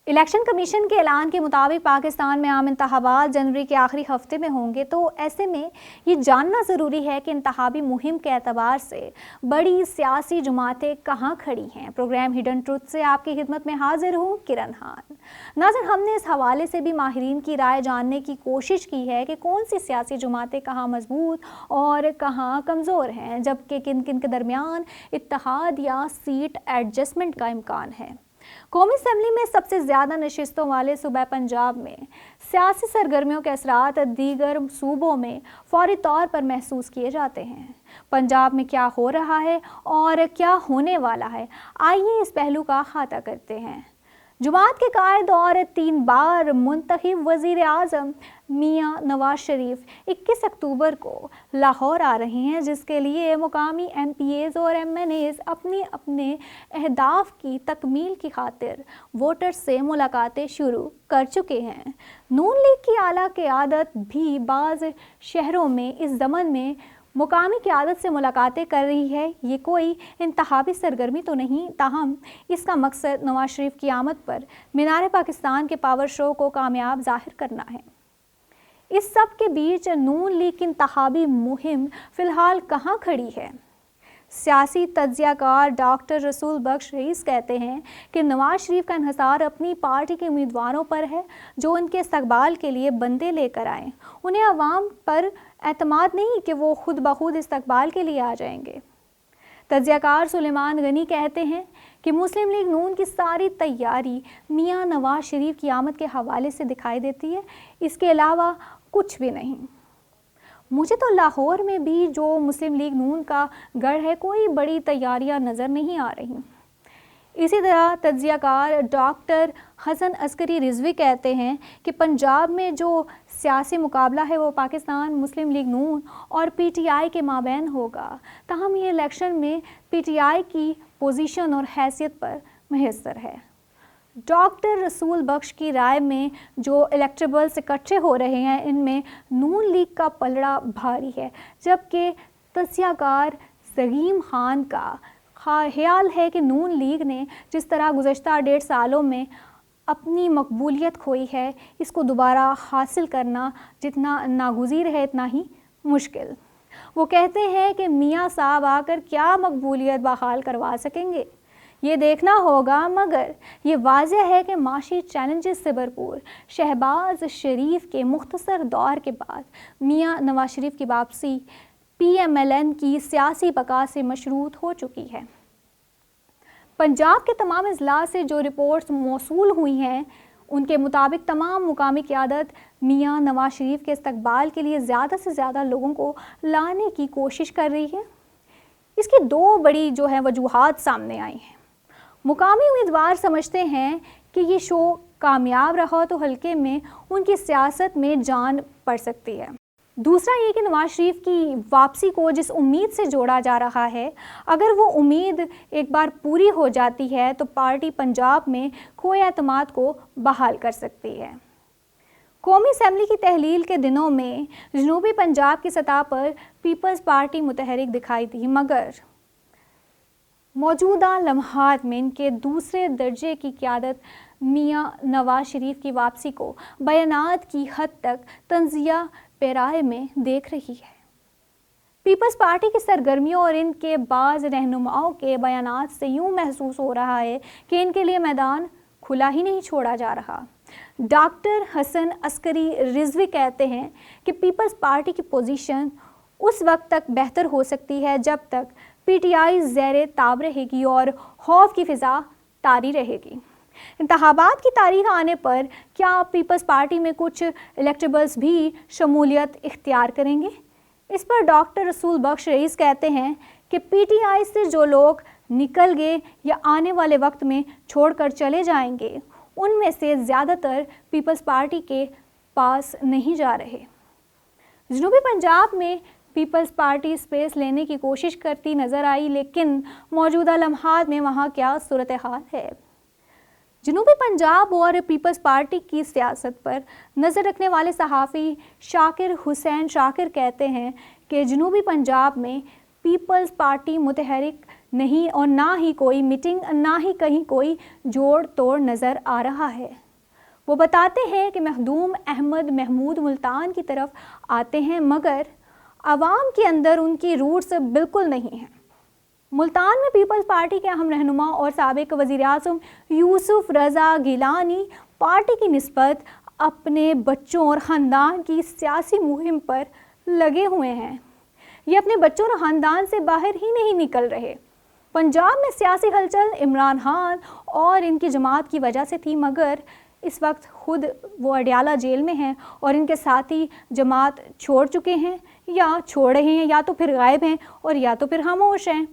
Election commission کے اعلان کے مطابق پاکستان میں عام انتخابات جنوری کے آخری ہفتے میں ہوں گے، تو ایسے میں یہ جاننا ضروری ہے کہ انتخابی مہم کے اعتبار سے بڑی سیاسی جماعتیں کہاں کھڑی ہیں۔ پروگرام ہڈن ٹروتھ سے آپ کی خدمت میں حاضر ہوں کرن خان۔ ناظرین، ہم نے اس حوالے سے بھی ماہرین کی رائے جاننے کی کوشش کی ہے کہ کون سی سیاسی جماعتیں کہاں مضبوط اور کہاں کمزور ہیں، جبکہ کن کن کے درمیان اتحاد یا سیٹ ایڈجسٹمنٹ کا امکان ہے۔ قومی اسمبلی میں سب سے زیادہ نشستوں والے صوبہ پنجاب میں سیاسی سرگرمیوں کے اثرات دیگر صوبوں میں فوری طور پر محسوس کیے جاتے ہیں۔ پنجاب میں کیا ہو رہا ہے اور کیا ہونے والا ہے، آئیے اس پہلو کا احاطہ کرتے ہیں۔ جماعت کے قائد اور 3 بار منتخب وزیر اعظم میاں نواز شریف 21 اکتوبر کو لاہور آ رہے ہیں، جس کے لیے مقامی ایم پی ایز اور ایم این ایز اپنے اہداف کی تکمیل کی خاطر ووٹر سے ملاقاتیں شروع کر چکے ہیں۔ نون لیگ کی اعلیٰ قیادت بھی بعض شہروں میں اس ضمن میں مقامی قیادت سے ملاقاتیں کر رہی ہے۔ یہ کوئی انتخابی سرگرمی تو نہیں، تاہم اس کا مقصد نواز شریف کی آمد پر مینار پاکستان کے پاور شو کو کامیاب ظاہر کرنا ہے۔ اس سب کے بیچ نون لیگ کی انتخابی مہم فی الحال کہاں کھڑی ہے؟ سیاسی تجزیہ کار ڈاکٹر رسول بخش رئیس کہتے ہیں کہ نواز شریف کا انحصار اپنی پارٹی کے امیدواروں پر ہے، جو ان کے استقبال کے لیے بندے لے کر آئیں۔ انہیں عوام پر اعتماد نہیں کہ وہ خود بخود استقبال کے لیے آ جائیں گے۔ تجزیہ کار سلیمان غنی کہتے ہیں کہ مسلم لیگ نون کی ساری تیاری میاں نواز شریف کی آمد کے حوالے سے دکھائی دیتی ہے، اس کے علاوہ کچھ بھی نہیں۔ مجھے تو لاہور میں بھی جو مسلم لیگ نون کا گڑھ ہے، کوئی بڑی تیاریاں نظر نہیں آ رہی۔ اسی طرح تجزیہ کار ڈاکٹر حسن عسکری رضوی کہتے ہیں کہ پنجاب میں جو سیاسی مقابلہ ہے وہ پاکستان مسلم لیگ نون اور پی ٹی آئی کے مابین ہوگا، تاہم یہ الیکشن میں پی ٹی آئی کی پوزیشن اور حیثیت پر منحصر ہے۔ ڈاکٹر رسول بخش کی رائے میں جو الیکٹیبلز اکٹھے ہو رہے ہیں، ان میں نون لیگ کا پلڑا بھاری ہے، جبکہ تجزیہ کار زعیم خان کا خیال ہے کہ نون لیگ نے جس طرح گزشتہ 1.5 سالوں میں اپنی مقبولیت کھوئی ہے، اس کو دوبارہ حاصل کرنا جتنا ناگزیر ہے اتنا ہی مشکل۔ وہ کہتے ہیں کہ میاں صاحب آ کر کیا مقبولیت بحال کروا سکیں گے، یہ دیکھنا ہوگا، مگر یہ واضح ہے کہ معاشی چیلنجز سے بھرپور شہباز شریف کے مختصر دور کے بعد میاں نواز شریف کی واپسی پی ایم ایل این کی سیاسی بقا سے مشروط ہو چکی ہے۔ پنجاب کے تمام اضلاع سے جو رپورٹس موصول ہوئی ہیں، ان کے مطابق تمام مقامی قیادت میاں نواز شریف کے استقبال کے لیے زیادہ سے زیادہ لوگوں کو لانے کی کوشش کر رہی ہے۔ اس کی 2 بڑی وجوہات سامنے آئی ہیں۔ مقامی امیدوار سمجھتے ہیں کہ یہ شو کامیاب رہا تو حلقے میں ان کی سیاست میں جان پڑ سکتی ہے۔ دوسرا یہ کہ نواز شریف کی واپسی کو جس امید سے جوڑا جا رہا ہے، اگر وہ امید ایک بار پوری ہو جاتی ہے تو پارٹی پنجاب میں کھوئے اعتماد کو بحال کر سکتی ہے۔ قومی اسمبلی کی تحلیل کے دنوں میں جنوبی پنجاب کی سطح پر پیپلز پارٹی متحرک دکھائی دی، مگر موجودہ لمحات میں ان کے دوسرے درجے کی قیادت میاں نواز شریف کی واپسی کو بیانات کی حد تک تنزیہ پیرائے میں دیکھ رہی ہے۔ پیپلز پارٹی کی سرگرمیوں اور ان کے بعض رہنماؤں کے بیانات سے یوں محسوس ہو رہا ہے کہ ان کے لیے میدان کھلا ہی نہیں چھوڑا جا رہا۔ ڈاکٹر حسن عسکری رضوی کہتے ہیں کہ پیپلز پارٹی کی پوزیشن اس وقت تک بہتر ہو سکتی ہے جب تک پی ٹی آئی زیر تاب رہے گی اور خوف کی فضا طاری رہے گی۔ انتخابات کی تاریخ آنے پر کیا پیپلز پارٹی میں کچھ الیکٹیبلز بھی شمولیت اختیار کریں گے؟ اس پر ڈاکٹر رسول بخش رئیس کہتے ہیں کہ پی ٹی آئی سے جو لوگ نکل گئے یا آنے والے وقت میں چھوڑ کر چلے جائیں گے، ان میں سے زیادہ تر پیپلز پارٹی کے پاس نہیں جا رہے۔ جنوبی پنجاب میں پیپلز پارٹی اسپیس لینے کی کوشش کرتی نظر آئی، لیکن موجودہ لمحات میں وہاں کیا صورتحال ہے؟ جنوبی پنجاب اور پیپلز پارٹی کی سیاست پر نظر رکھنے والے صحافی شاکر حسین شاکر کہتے ہیں کہ جنوبی پنجاب میں پیپلز پارٹی متحرک نہیں اور نہ ہی کوئی میٹنگ، نہ ہی کہیں کوئی جوڑ توڑ نظر آ رہا ہے۔ وہ بتاتے ہیں کہ مخدوم احمد محمود ملتان کی طرف آتے ہیں مگر عوام کے اندر ان کی روٹس بالکل نہیں ہیں۔ ملتان میں پیپلز پارٹی کے اہم رہنما اور سابق وزیر اعظم یوسف رضا گیلانی پارٹی کی نسبت اپنے بچوں اور خاندان کی سیاسی مہم پر لگے ہوئے ہیں۔ یہ اپنے بچوں اور خاندان سے باہر ہی نہیں نکل رہے۔ پنجاب میں سیاسی ہلچل عمران خان اور ان کی جماعت کی وجہ سے تھی مگر اس وقت خود وہ اڈیالہ جیل میں ہیں اور ان کے ساتھی جماعت چھوڑ چکے ہیں یا چھوڑ رہے ہیں، یا تو پھر غائب ہیں اور یا تو پھر خاموش ہیں۔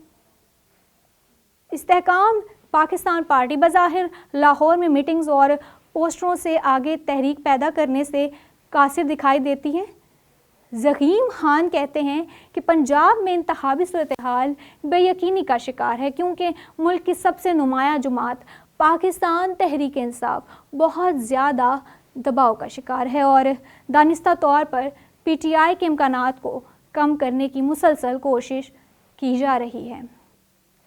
استحکام پاکستان پارٹی بظاہر لاہور میں میٹنگز اور پوسٹروں سے آگے تحریک پیدا کرنے سے قاصر دکھائی دیتی ہے۔ زعیم خان کہتے ہیں کہ پنجاب میں انتخابی صورتحال بے یقینی کا شکار ہے کیونکہ ملک کی سب سے نمایاں جماعت پاکستان تحریک انصاف بہت زیادہ دباؤ کا شکار ہے اور دانستہ طور پر پی ٹی آئی کے امکانات کو کم کرنے کی مسلسل کوشش کی جا رہی ہے۔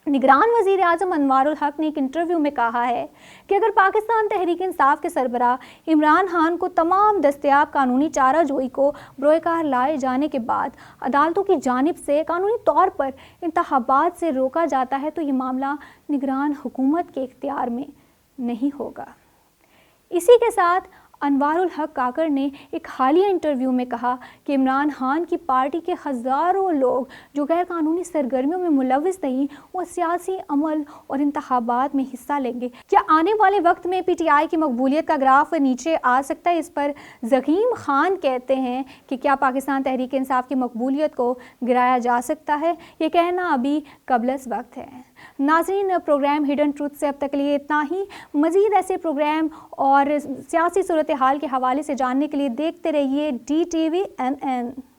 نگران وزیر اعظم انوار الحق نے ایک انٹرویو میں کہا ہے کہ اگر پاکستان تحریک انصاف کے سربراہ عمران خان کو تمام دستیاب قانونی چارہ جوئی کو بروئے کار لائے جانے کے بعد عدالتوں کی جانب سے قانونی طور پر انتخابات سے روکا جاتا ہے تو یہ معاملہ نگران حکومت کے اختیار میں نہیں ہوگا۔ اسی کے ساتھ انوار الحق کاکڑ نے ایک حالیہ انٹرویو میں کہا کہ عمران خان کی پارٹی کے ہزاروں لوگ جو غیر قانونی سرگرمیوں میں ملوث نہیں وہ سیاسی عمل اور انتخابات میں حصہ لیں گے۔ کیا آنے والے وقت میں پی ٹی آئی کی مقبولیت کا گراف نیچے آ سکتا ہے؟ اس پر زعیم خان کہتے ہیں کہ کیا پاکستان تحریک انصاف کی مقبولیت کو گرایا جا سکتا ہے؟ یہ کہنا ابھی قبل از وقت ہے۔ ناظرین، پروگرام ہڈن ٹروتھ سے اب تک لیے اتنا ہی۔ مزید ایسے پروگرام اور سیاسی صورتحال کے حوالے سے جاننے کے لیے دیکھتے رہیے DTV NN۔